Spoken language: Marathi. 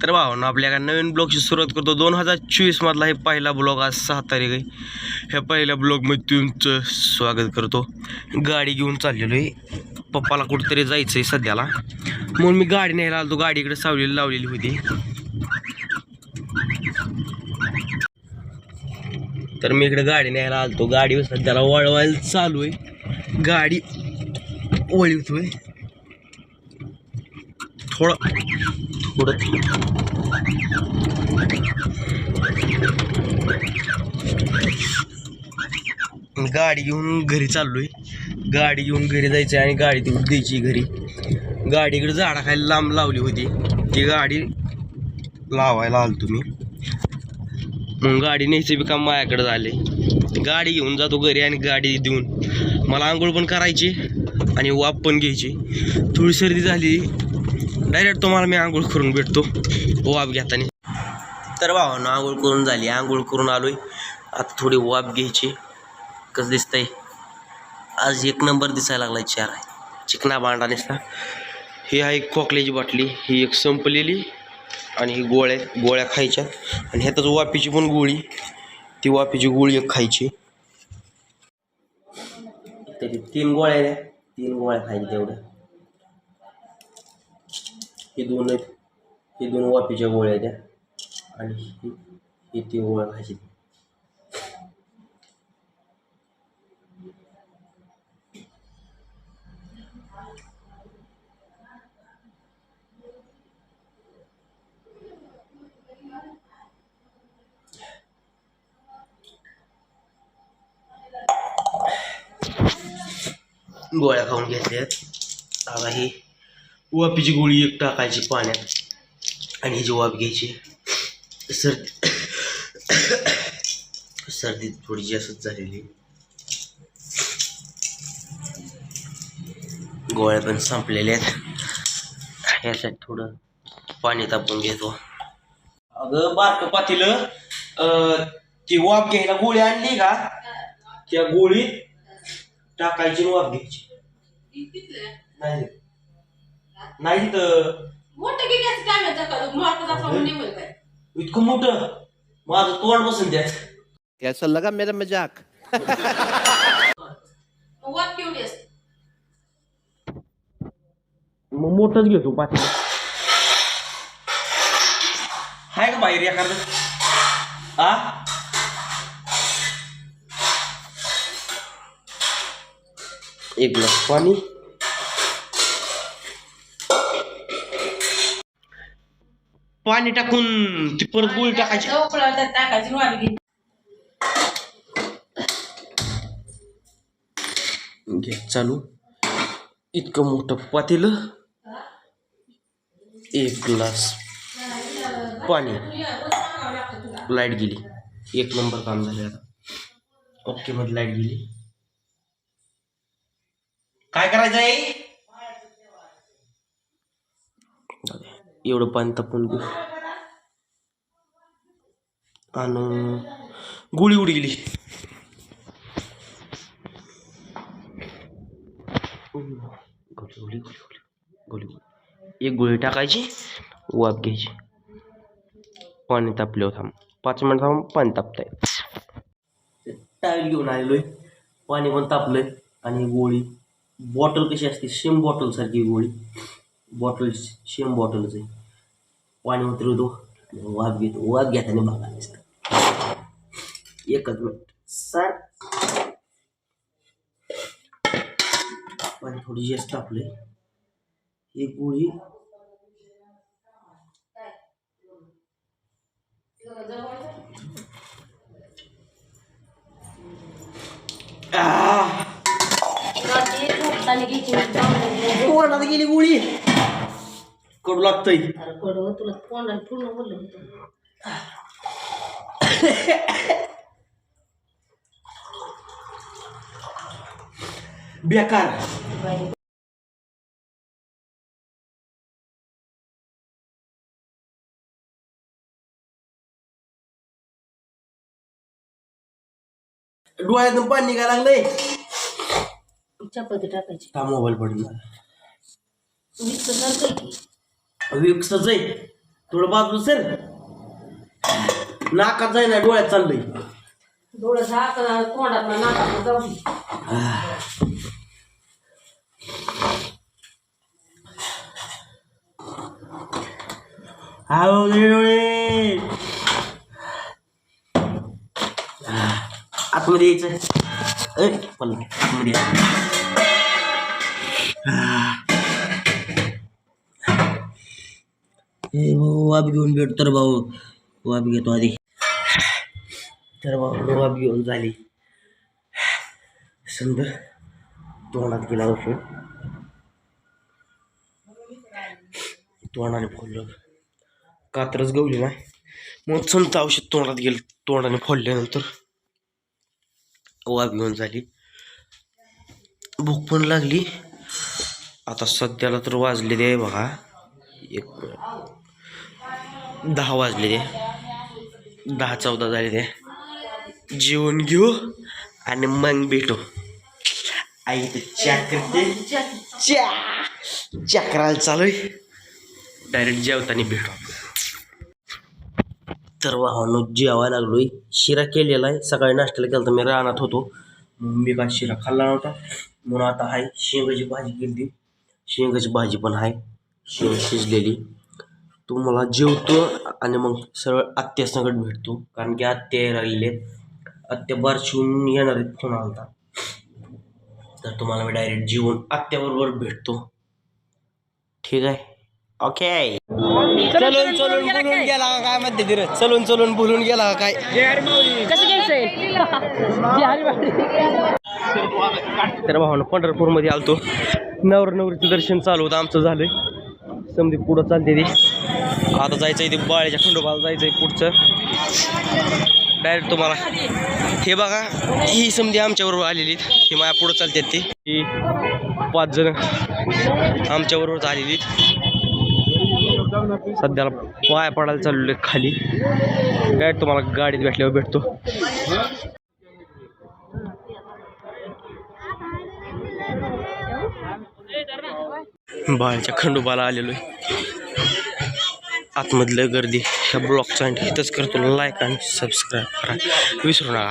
तर भावांनो आपल्या नवीन ब्लॉगची सुरुवात करतो 2024 मधला हे पहिला ब्लॉग. आज 6 तारीख आहे. ह्या पहिल्या ब्लॉगमध्ये तुमचं स्वागत करतो. गाडी घेऊन चाललेलो आहे, पप्पाला कुठेतरी जायचं आहे सध्याला, म्हणून मी गाडी न्यायला आलो. गाडी इकडे सावलीला लावलेली होती, तर मी इकडे गाडी न्यायला आलतो. गाडी सध्याला वळवायला चालू आहे, गाडी वळवतोय थोडं गाडी घेऊन घरी चाललोय. गाडी घेऊन घरी जायचं आणि गाडी ती द्यायची घरी. गाडीकडे झाडाखाली लांब लावली होती, ती गाडी लावायला आलो तुम्ही. मग गाडी न्यायचं बी काम माझ्याकडे झाले. गाडी घेऊन जातो घरी आणि गाडी देऊन मला आंघोळ पण करायची आणि वाफ पण घ्यायची. थोडी सर्दी झाली, डायरेक्ट तुम्हाला मी आंघोळ करून भेटतो वाफ घेताना. तर भावांनो आंघोळ करून झाली, आंघोळ करून आलोय. आता थोडी वाफ घ्यायची. कसं दिसतंय आज एक नंबर दिसायला लागलाय. चार आहे चिकना बांडा दिसता. ही आहे खोकल्याची बाटली, ही एक संपलेली आणि ही गोळ्या खायच्या. आणि ह्यातच वाफीची पण गोळी, ती वाफीची गोळी एक खायची. तरी 3 गोळ्या द्या, 3 गोळ्या खायच्या तेवढ्या. हे 2 वाफीच्या गोळ्या द्या आणि ही 3 गोळ्या खायची. गोळ्या खाऊन घेतल्यात. आता ही वाफीची गोळी एक टाकायची पाण्यात आणि हिची वाफ घ्यायची. सर्दी थोडी जास्तच झालेली, गोळ्या पण संपलेल्या आहेत. यासाठी थोडं पाणी तापून घेतो. अगं बारकं पातेलं, ती वाफ घ्यायला गोळी आणली का, त्या गोळीत टाकायची वाफ घ्यायची. नाही तर इतकं मोठं माझं तोंड बसून त्यात. कैसा लगा मेरा मजाक? मग मोठंच घेतो पातेलं. हाय का बाहेर एखादं? एक ग्लास पाणी, पाणी टाकून ती परत गोळी टाकायची. घे चालू. इतकं मोठं पातेलं, 1 ग्लास पाणी. लाईट गेली, 1 नंबर काम झाले. आता ओके मध्ये लाईट गेली. काय करायचं आहे? एवढं पाणी तापून घेऊ आणि गोळी उडी गेली. गोळी एक गोळी टाकायची, वाफ घ्यायची. पाणी तापल्यावर थांब 5 मिनिट थांब, पाणी तापताय. टावेल घेऊन आलेलोय, पाणी पण तापलंय. आणि गोळी बॉटल कशी असते, सेम बॉटल सारखी गोळी. बॉटल सेम बॉटलच आहे. पाणी उतरवतो, वाफ घेतो. वाफ घेताना बघा दिसतं. 1 मिनिट सर, पाणी थोडी जास्त तापलंय. ही गोळी तोंडात गेली. गोळी कडू लागतंय. बेकार. डोळ्यातून पाणी निघायला लागलंय. चपाती टाकायची. हा मोबाईल पडला. मिक्स करते की विक्सच आहे थोडं बाजू सर नाकात जाईना डोळ्यात चाललंय. डोळं झाकलं तोंडात नाकात जाऊ. डोळे आतमध्ये यायचं. पल्ला आतमध्ये वाब घेऊन भेट तर भाऊ. वाब घेतो आधी. तर भाऊ वाब घेऊन झाली. समजा तोंडात गेला औषध. तोंडाने फोडलं. कात्रच गवली नाही मग संत औषध तोंडात गेलं. तोंडाने फोडल्यानंतर वाब घेऊन झाली. भूक पण लागली. आता सध्याला तर वाजले ते बघा 10 वाजले ते 10-14 झाले ते. जेवण घेऊ आणि मग भेटू. आई तर चॅक करते. चॅक करायला चालू आहे. डायरेक्ट जेवताना भेटू. तर वाहनो जेवायला लागलोय. शिरा केलेला आहे. सकाळी नाश्त्याला केला तर मी रानात होतो. मी काय शिरा खाल्ला नव्हता म्हणून आता आहे. शेंगाची भाजी केली. शेंगाची भाजी पण आहे. शेंग शिजलेली. तुम्हाला जेवतो आणि मग सरळ आत्यासंगत भेटतो. कारण की आत्या यायला लागलेले. आत्या बारशिवून येणार आहेत. फोन आलता. तर तुम्हाला मी डायरेक्ट जेवून आत्याबरोबर भेटतो. ठीक आहे. ओके. चलून बोलून गेला काय म्हणते तिरे. चलून बोलून गेला काय. कसं घ्यायचंय? तर भावानं पंढरपूरमध्ये आलतो. नवरीचं दर्शन चालू होतं. आमचं झालंय. समधी पुढं चालते ती. आता जायचं आहे ते बाळ्याच्या खंडोबाला जायचं आहे पुढचं. डायरेक्ट तुम्हाला हे बघा ही समधी आमच्याबरोबर आलेली. ही माझ्या पुढं चालतात ती. ही 5 जण आमच्याबरोबर आलेली. सध्याला पाय पडायला चाललेलं खाली. डायरेक्ट तुम्हाला गाडीत भेटल्यावर भेटतो. बाळच्या खंडोबाला आलेलो आहे. आतमधलं गर्दी ह्या ब्लॉगचा इथंच करतो. लाईक आणि सबस्क्राईब करा विसरू नका.